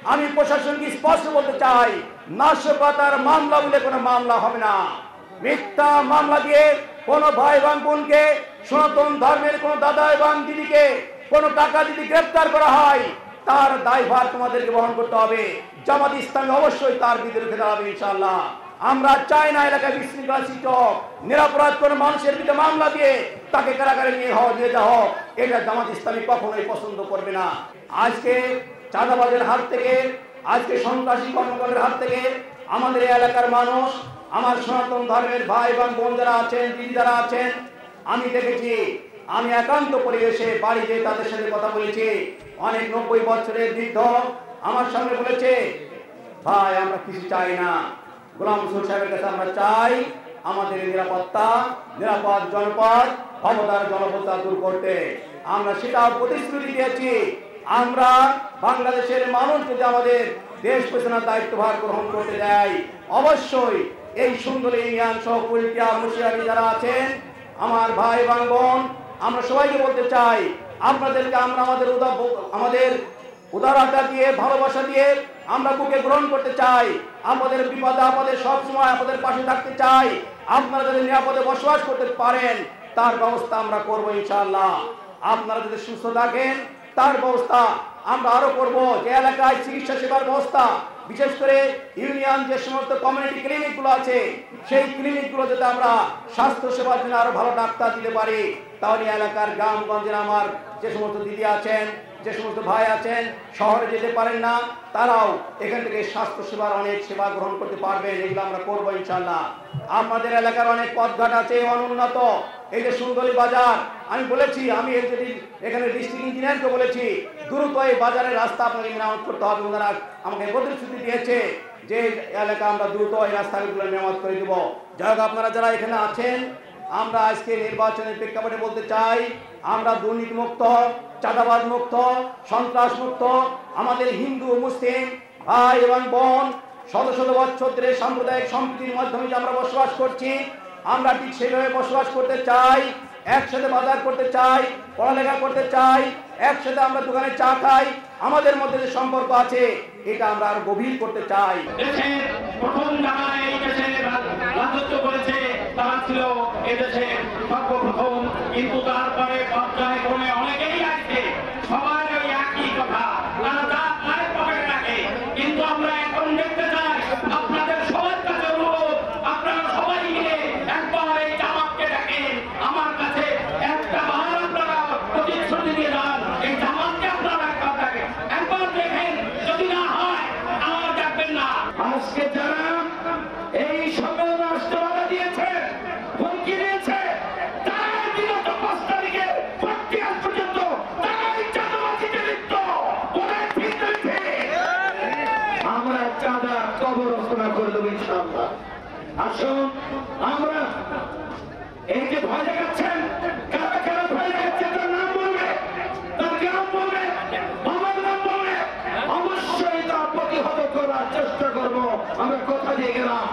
আমি প্রশাসনকে স্পষ্ট বলতে চাই, নাশকতার মামলা বলে কোনো মামলা হবে না। মিথ্যা মামলা দিয়ে কোনো ভাই এবং বোনকে, সনাতন ধর্মের কোনো দাদা এবং দিদিকে কোনো টাকা যদি গ্রেফতার করা হয়, তার দায়ভার তোমাদেরকে বহন করতে হবে। জামাত ইসলামী অবশ্যই তার বিরুদ্ধে দাঁড়াবে ইনশাআল্লাহ। আমরা চাই না এলাকায় বিশৃঙ্খলা সৃষ্টি হোক, নিরাপরাধ কোনো মানুষের বিরুদ্ধে মামলা দিয়ে তাকে কারাগারে নিয়ে যাওয়া হোক, এটা জামাত ইসলামী কখনোই পছন্দ করবে না। আজকে চাঁদাবাজের হাত থেকে, আজকে সন্ত্রাসী কর্মকাণ্ডের হাত থেকে আমাদের এই এলাকার মানুষ, আমার সনাতন ধর্মের ভাই এবং বোন যারা আছেন, দিদি যারা আছেন, আমি দেখেছি, আমি একান্ত পরিবেশে বাড়িতে তাদের সাথে কথা বলেছি। অনেক 90 বছরের বৃদ্ধ আমার সামনে বলেছে, ভাই আমরা কিছু চাই না, গোলাম রসুল সাহেবের কাছে আমরা চাই আমাদের নিরাপত্তা, নিরাপদ জনপদ, ক্ষমতার জনপদতা দূর করতে। আমরা সেটাও প্রতিশ্রুতি দিয়েছি। আমরা বাংলাদেশের মানুষ যদি আমাদের দেশ পরিচালনার দায়িত্বভার গ্রহণ করতে দেয়, অবশ্যই এই সুন্দর ইউনিয়ন সহ কুলটিয়া, মুশিয়ারি যারা আছেন আমার ভাই এবং বোন, আমরা সবাইকে বলতে চাই, আপনাদেরকে আমরা আমাদের উদারতা দিয়ে, ভালোবাসা দিয়ে আমরা বুকে গ্রহণ করতে চাই। আমাদের বিপদে আপদে সবসময় আমাদের পাশে থাকতে চাই। আপনারা যদি নিরাপদে বসবাস করতে পারেন, তার ব্যবস্থা আমরা করবো ইনশাআল্লাহ। আপনারা যদি সুস্থ থাকেন, তার ব্যবস্থা আমরা আরো করব। যে এলাকায় চিকিৎসা সেবার ব্যবস্থা, বিশেষ করে ইউনিয়ন যে সমস্ত কমিউনিটি ক্লিনিকগুলো আছে, সেই ক্লিনিকগুলো যাতে আমরা স্বাস্থ্য সেবার জন্য আরো ভালো ডাক্তার দিতে পারি, তাহলে এলাকার গ্রামগঞ্জের আমার যে সমস্ত দিদি আছেন, যে সমস্ত ভাই আছেন, শহরে যেতে পারেন না, তারাও এখান থেকে স্বাস্থ্য সেবার অনেক সেবা গ্রহণ করতে পারবেন। এগুলো আমরা করবো ইনশাআল্লাহ। আমাদের এলাকার অনেক পথঘাট আছে অনুন্নত, এই যে সুন্দরী বাজার, আমি বলেছি, আমি যদি এখানে ডিস্ট্রিক্ট ইঞ্জিনিয়ারকে বলেছি, দ্রুত এই বাজারের রাস্তা আপনাকে মেরামত করতে হবে। ওনারা আমাকে প্রতিশ্রুতি দিয়েছে যে এলাকা আমরা দ্রুত এই রাস্তাগুলো মেরামত করে দেবো। যাই হোক, আপনারা যারা এখানে আছেন, আমরা আজকে নির্বাচনের প্রেক্ষাপটে বলতে চাই, আমরা দুর্নীতি মুক্ত, চাঁদাবাজ মুক্ত, সন্ত্রাস মুক্ত, আমাদের হিন্দু মুসলিম ভাই এবং বোন শত শত বছর ধরে সাম্প্রদায়িক সম্প্রীতির মাধ্যমে যে আমরা বসবাস করছি, আমরা ঠিক সেইভাবে বসবাস করতে চাই। একসাথে বাজার করতে চাই, পড়ালেখা করতে চাই, একসাথে আমরা দোকানে চা খাই। আমাদের মধ্যে যে সম্পর্ক আছে, এটা আমরা আরো গভীর করতে চাই। প্রথম যারা এই দেশে রাজত্ব করেছে তারা ছিল এদেশের সর্বপ্রথম, কিন্তু তারপরে পর্যায়ক্রমে অনেকেই আসছে, সবার ওই একই কথা, তারা তার পায়ের পকেটে রাখে। কিন্তু আমরা এখন দেখতে চাই, আপনাদের সবার কাছে অনুরোধ, আপনারা সবাই মিলে একবার এই জামাতকে দেখেন। আমার কাছে একটা বার আপনারা প্রতিশ্রুতি দিয়ে যান, এই জামাতকে আপনারা একবার দেখেন, যদি না হয় আর দেখবেন না। আজকে যারা এই সকল রাষ্ট্র বাধা দিয়েছে, হুমকি দিয়েছে, তারাই বিগত 5 তারিখে 40 পর্যন্ত তারাই চাঁদাবাজিতে লিপ্ত। ওদের ঠিক রয়েছে, আমরা চাঁদা কবর রচনা করে দেবো ইনশাআল্লাহ। আসুন, আমরা এই যে ভয় দেখাচ্ছেন, কারা কারা ভয় দেখাচ্ছে, তার নাম বলবে, তার গ্রাম বলবে, আমার নাম বলবে, অবশ্যই তা প্রতিহত করার চেষ্টা করবো। আমরা কথা দিয়ে গেলাম।